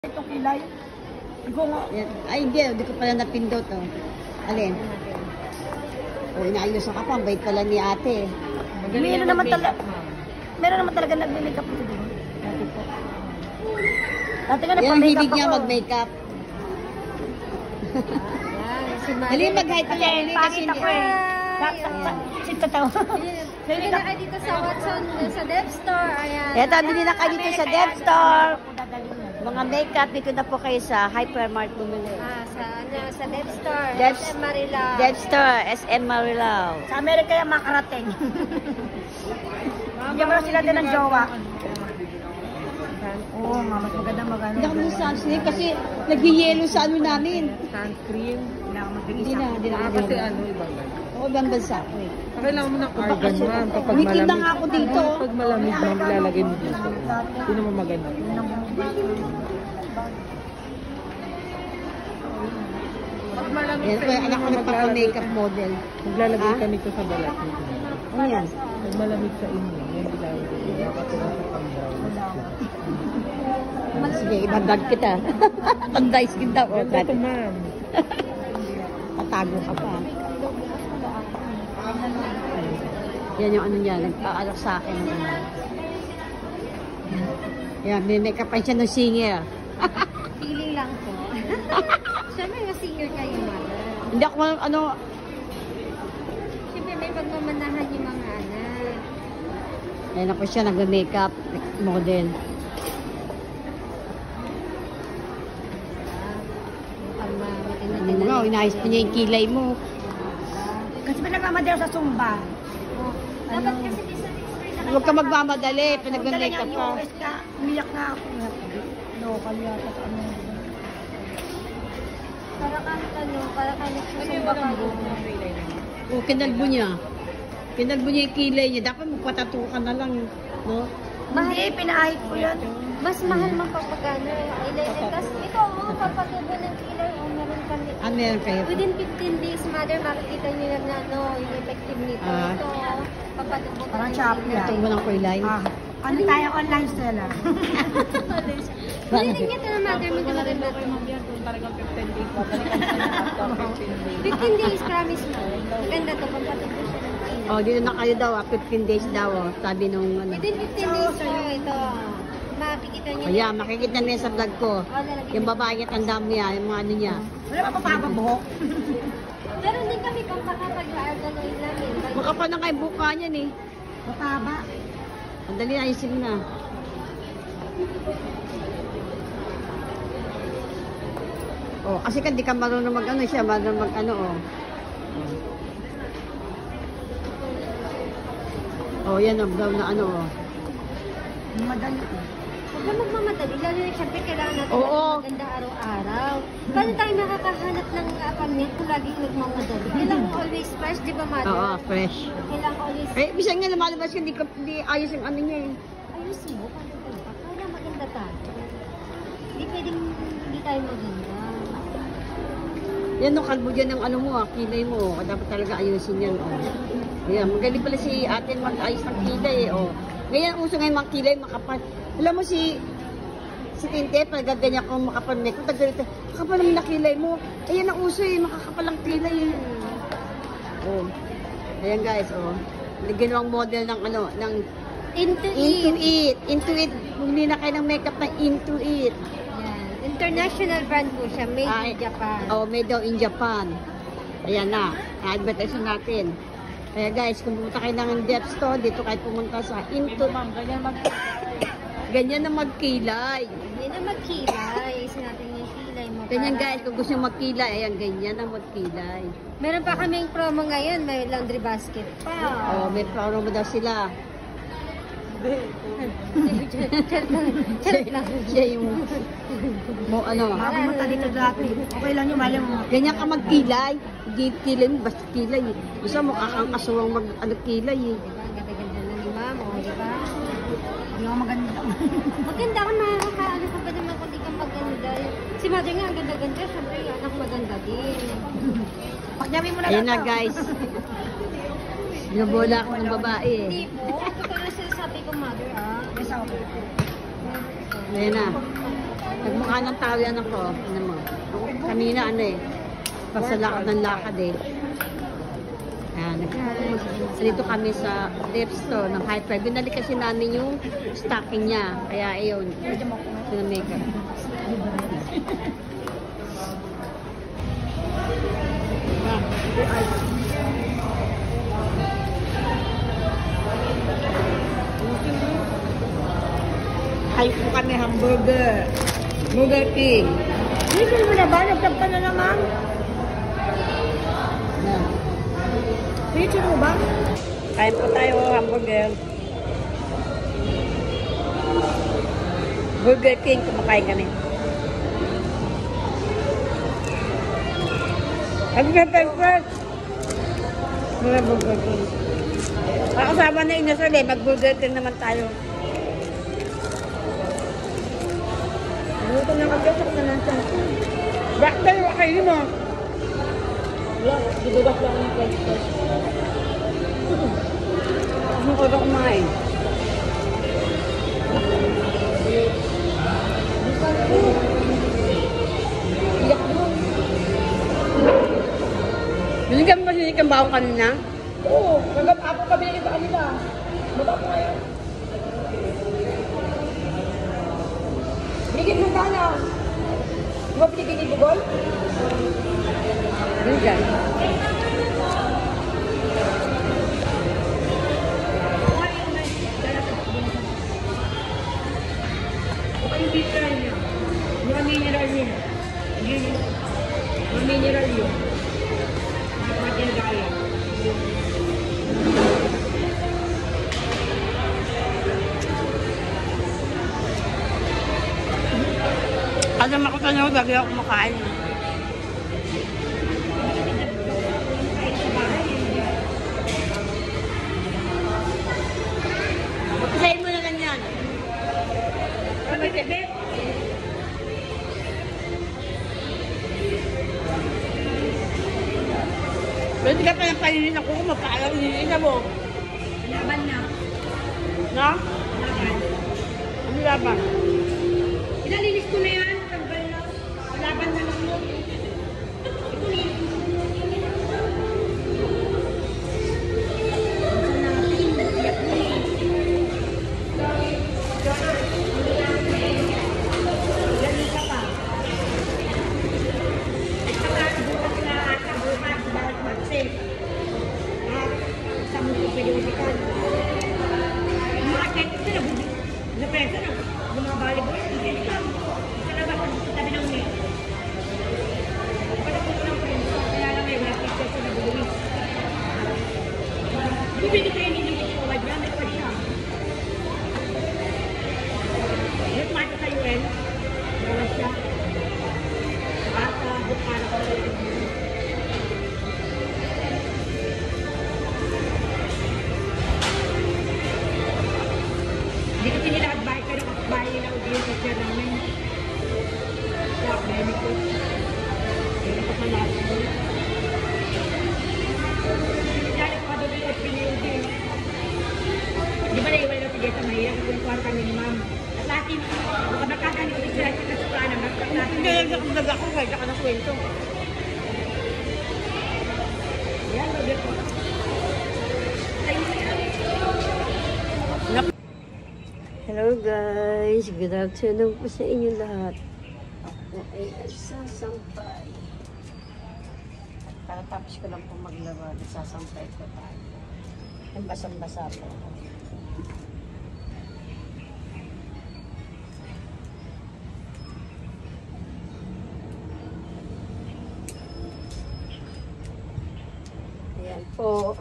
Itong kilay. Ikaw nga. Ay, hindi ko pala napindot, oh. Alin? O, inaayos ka pa. Bait pala ni ate. Meron naman talaga nag-makeup ito din. Dati po. Dati nga Yan ang nagpa-makeup hilig niya ako. mag-makeup. Dali mag-height ka yan. Pangit ako eh. Sito tao. Bili na kayo dito sa Watson, sa Dev Store. Ayan. Eto, bili na kayo dito sa Dev Store. Mga makeup, dito na po kayo sa Hypermart bumili. Sa Dev Store. Dev SM Marilao. Dev Store, SM Marilao. Sa Amerika yung makarating. Hindi mo na sila din ng jowa. Oo nga, mas maganda magano. Hindi ako ng sunscreen kasi nag-yellow sa ano namin. Sunscreen. Hindi na ako Hindi na, hindi na. Kasi ano, ibang Oo, ibang bansa ko eh. kailangan mo ng argan, ma'am. Kapag Umitim na malamig. nga ako dito. Kapag malamig, ma'am, ilalagay mo dito. Hindi naman maganda. Pag malamig Yan sa po yung anak ko inyo, nagpapa-makeup model. maglalagay Ha? ka nito sa balat mo. Ano yan? Pag malamig sa inyo, yan ilalagay. Nakatulong sa pang-brown. Sige, ibagdag kita. Pang-dice kita. O, Ganda to, ma'am. Tatago ka pa. Yan yung ano niya, nagpaalok sa akin. Yan, may makeup pa siya ng singer. Feeling lang po. Siyempre, nga-senior kayo, mother. Hindi ako, ano, Siyempre, may pagmamanahan yung mga anak. ayan ako siya, nag-makeup model. Ano nga, inayos pa niya yung kilay mo. Kasi pinagmamadali sa Zumba. Dapat kasi di sa Huwag ka magmamadali, pag nag-makeup ka. US ka, umiyak na ako. Local yata sa ano. para kang tanong, para kang nagsusumba kayo. O, kinalbo niya. Kinalbo niya yung kilay niya. Dapat magpatato ka na lang, no? Hindi, pinahit ko yan. Mas mahal man kapag ano, eyeliner. Tapos ito, papatubo ng kilay, meron kang Ano yan kayo? within 15 days, mother, makikita niyo yan na ano, yung effective nito. Ah. Ito, papatubo ka Parang ng Shopee kilay. Ito mo ng kulay. Ano tayo online seller? Hindi niya ito na mother, maganda rin natin. Talagang 15 days. Babalikan ka na after 15 days. 15 days, promise mo. Maganda to, papatubo siya ng kilay. O, dito na kayo daw, 15 days daw, sabi nung ano. Within 15 days po, ito. Makikita niyo. Kaya, makikita niya sa vlog ko. Yung babae niya, tanda mo yan, yung mga ano niya. Wala pa papabuhok. Meron din kami pampakapag-arganoid namin. Makapal na kayo buka niyan eh. Mataba. Ang dali, ayusin mo na. Oh, kasi kan di ka marunong mag-ano siya, marunong mag-ano, oh. Oh, yan ang brown na ano, oh. Madali. Huwag na magmamadali. Lalo na siyempre kailangan natin Oo. maganda araw-araw. Paano tayo makakahanap ng appointment kung laging nagmamadali? Kailangan always fresh, di ba, mother? Oo, fresh. Kailangan always Eh, bisan nga lumalabas ka, di ayos yung ano niya eh. ayos mo. Kaya maganda tayo. Hindi pwedeng hindi tayo maganda. Yan no, kalbo dyan ng ano mo, kilay mo. Dapat talaga ayusin yan, oh. Ayan, magaling pala si ate mag-ayos ng kilay, eh, oh. Ngayon, uso ngayon mga kilay, makapal. Alam mo si Tinte, pag ganyan ko makapal na ito, tagalito, makapal naman na kilay mo. Ayan ang uso eh, makakapal ang kilay eh. Oh. Ayan guys, oh. Ginawang model ng ano, ng Into Into it. It. Into It. Bumili na kayo ng makeup na Into It. Yan. International brand po siya. Made Ay, in Japan. Oh, made daw in Japan. Ayan na. Advertise natin. Kaya guys, kung pumunta kayo ng Dev Store, dito kayo pumunta sa Into. Ganyan na magkilay. Hindi na magkilay. Ayusin natin yung kilay mo. Ganyan para- guys, kung gusto nyo magkilay, ayan, ganyan na magkilay. Meron pa kaming promo ngayon. May laundry basket pa. Oh, may promo daw sila. Charot lang. Siya yung, mo, ano, Pumunta dito dati. Okay lang yung mali mo. ganyan ka magkilay. Hindi kilay mo, basta kilay. Gusto mo kakang asawang mag-ano kilay eh. Diba? Ang ganda-ganda na ni Mama. O, diba? Hindi ako maganda. Maganda ka, makakaano ka ba naman kung di ka maganda? Si Mother nga, ang ganda-ganda. Siyempre, yung anak maganda din. Pagdami mo na Ayan na lang to. guys. Binabola ako ng babae eh. Hindi po. Ito pala sinasabi ko, Mother, ah. Yes, okay. Ayan na. Nagmukha ng tao yan ako. Ano mo? Kanina ano eh. Basta lakad ng lakad eh. Ayan. Dito kami sa thrift store ng High Five. Binalik kasi namin yung stocking niya. Kaya ayun. Sinamake. Ay po kami hamburger. Burger King. Hindi mo na ba? Nagtag ka na naman? Picture mo ba? Kain po tayo hamburger. Burger King, kumakain kami. Hamburger first. Mga Burger King. Kasama na inasal eh, mag-Burger King naman tayo. Luto na kagyasak na lang siya. Bakit tayo kayo mo? Wala, gidugas lang ng french fries. Ano ko na kumain? Iyak mo. Binigyan mo kasi kang baong kanina? Oo, ako kami na sa kanila. Baba po kayo. Bigit mo sana. Di ba pinigil bugol? Binigyan. Yung mineral niya. Yung mineral niya. Yung mineral yun. Yung pati na gaya. Alam ako tanong, lagi ako kumakain. Pagkasain mo na ganyan. Pwede ka pa ng kainin ako kung mapaalam nilina mo. Laban na. No? Laban. Ano laban? Inalinis ko na yan. Tanggal na. Laban na lang yun. Hindi kasi nila advice, pero kapag nila audience sa siya namin. Kaya meron ko. Meron ko malaki. Dahil ko doon yung pinili. Di ba naiwan na sige sa mahirap kung kuwan kami ni ma'am. At natin, baka magkakani ulit sila sa kasukaan naman. Hindi, nagdadag ako kaya ka na kwento. Yan, lagi ko. Hello guys, good afternoon po sa inyo lahat. Ako ay sasampay. Karatapos ko lang po maglaba, sasampay ko tayo. Ang basang-basa po. Ayan po.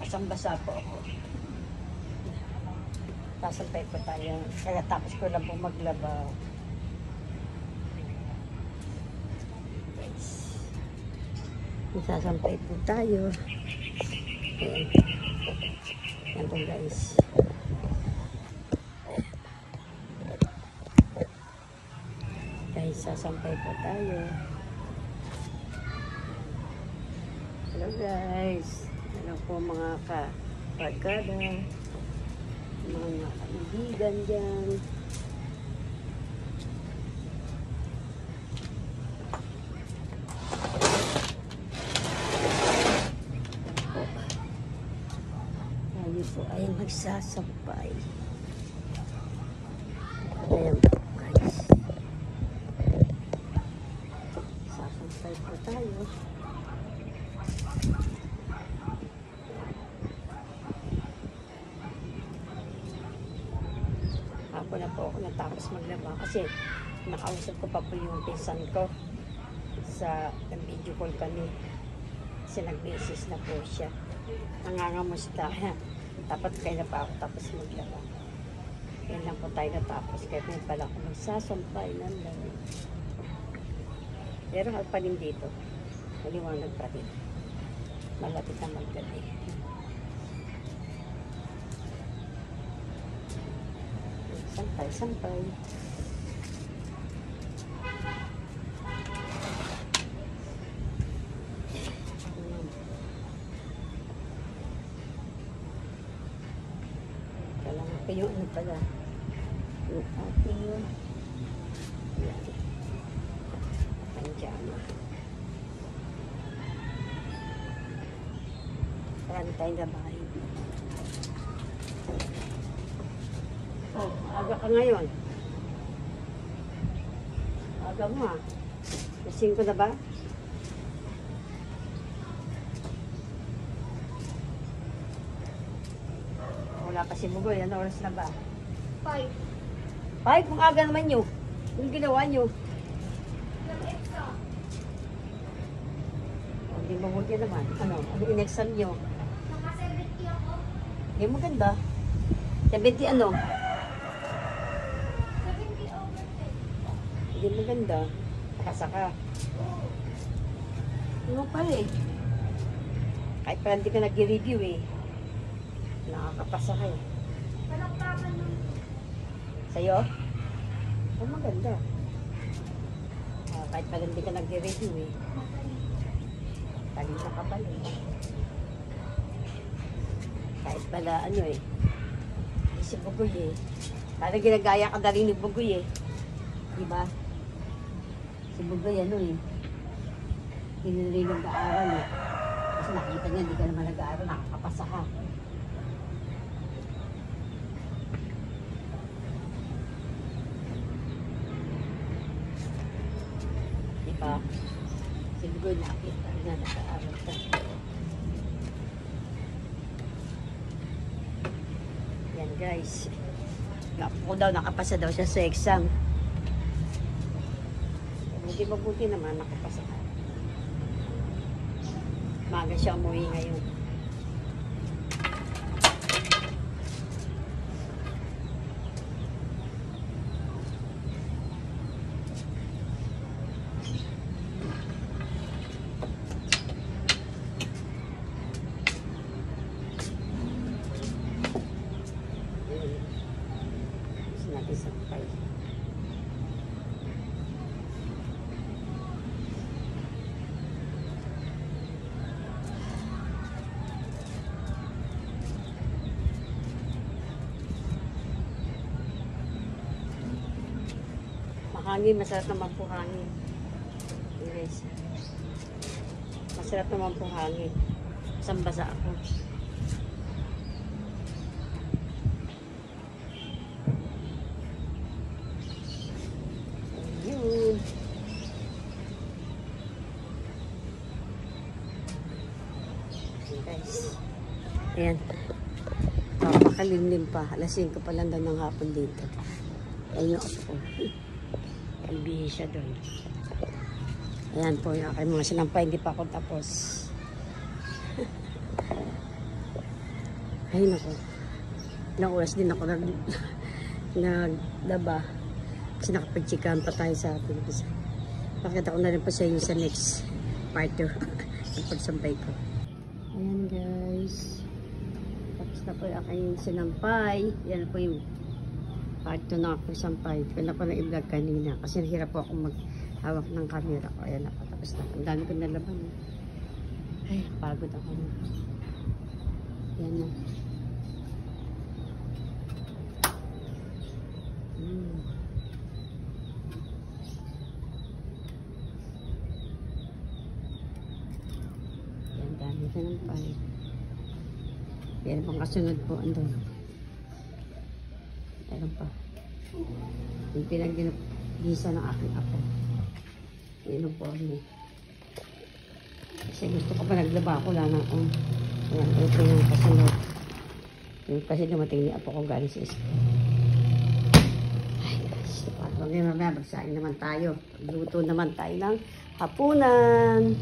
Basang-basa po ako. Sasampay po tayo. Kaya tapos ko lang po maglaba. Guys. Sasampay po tayo. Ayan. Ayan po guys. Guys, sasampay po tayo. Hello guys. Hello po mga kabarkada. Mga kaibigan dyan. magsasampay. Ayan po guys. Sasampay po tayo. Hapon na po ako natapos maglaba kasi nakausap ko pa po yung pinsan ko sa video call kami. Kasi nag-basis na po siya. Nangangamusta. Dapat kayo na pa ako tapos maglaba. Yan lang po tayo natapos. Kaya ngayon pala ako magsasampay ng lamig. Pero pa rin dito. Maliwanag pa rin. Malapit na maggabi. Sampay. Kailangan ko yung ano pala. Yung ating yun. Panjama. Marami tayong gabahin. Oh, aga ka ngayon. Aga mo ah. Lasing ko na ba? Wala pa si Bugoy. Ano oras na ba? 5. 5? Kung aga naman nyo. Yung ginawa nyo. Hindi mabuti naman. Ano in-exam nyo? Mga 70 ako. Hindi maganda. 70 ano? 70 over 10. Hindi maganda. Nakasaka. Ano pala eh. Kahit pa hindi ka nag-review eh. Nakakapasa ka eh. Palakpakan nun. Sa'yo? Oh, maganda. Kahit pala hindi ka nag-review eh. Talina ka pala eh. Kahit pala ano eh. Si Bugoy eh. Parang ginagaya ka na rin ni Bugoy eh. Diba? Si Bugoy ano eh. Hindi na rin nag-aaral eh. Kasi nakita niya hindi ka naman nag-aaral. Nakakapasa ka. Diba? Si Bugoy nakita na nag-aaral ka. Yan guys. Ako daw nakapasa daw siya sa exam. Hindi mabuti naman nakapasa ka. Maaga siya umuwi ngayon. Sampay. Mahangin, masarap naman po hangin. Guys. Masarap naman po hangin. Sambasa ako. Guys. Ayan. Makalimlim pa. Alas 5 pa lang daw ng hapon dito. Ayun ako. Albihin siya doon. Ayan po yung aking mga sinampay. Hindi pa ako tapos. Ay nako. Ilang oras din ako nagdaba. Kasi nakapag-chikahan pa tayo sa atin. Pakita ko na rin pa sa inyo sa next part 2. Ang pagsampay ko. Ayan guys. Tapos na po yung aking sinampay. Yan po yung part 2 na ako sampay. Kaya ko na i-vlog kanina. Kasi nahirap po ako maghawak ng camera ko. Ayan ako. Tapos na. Ang dami ko nalaban. Ay, pagod ako. Ayan na. Ayan, dami sinampay. Pero pang kasunod po andun. Meron pa. Yung pinag-gisa ng aking apo. Yun ang porno. Kasi gusto ko pa naglaba ako lang ng ayan, ito yung kasunod. Yung kasi dumating ni apo ko galing sa school. Ay, gosh. Mamaya magsaing naman tayo. Luto naman tayo ng hapunan.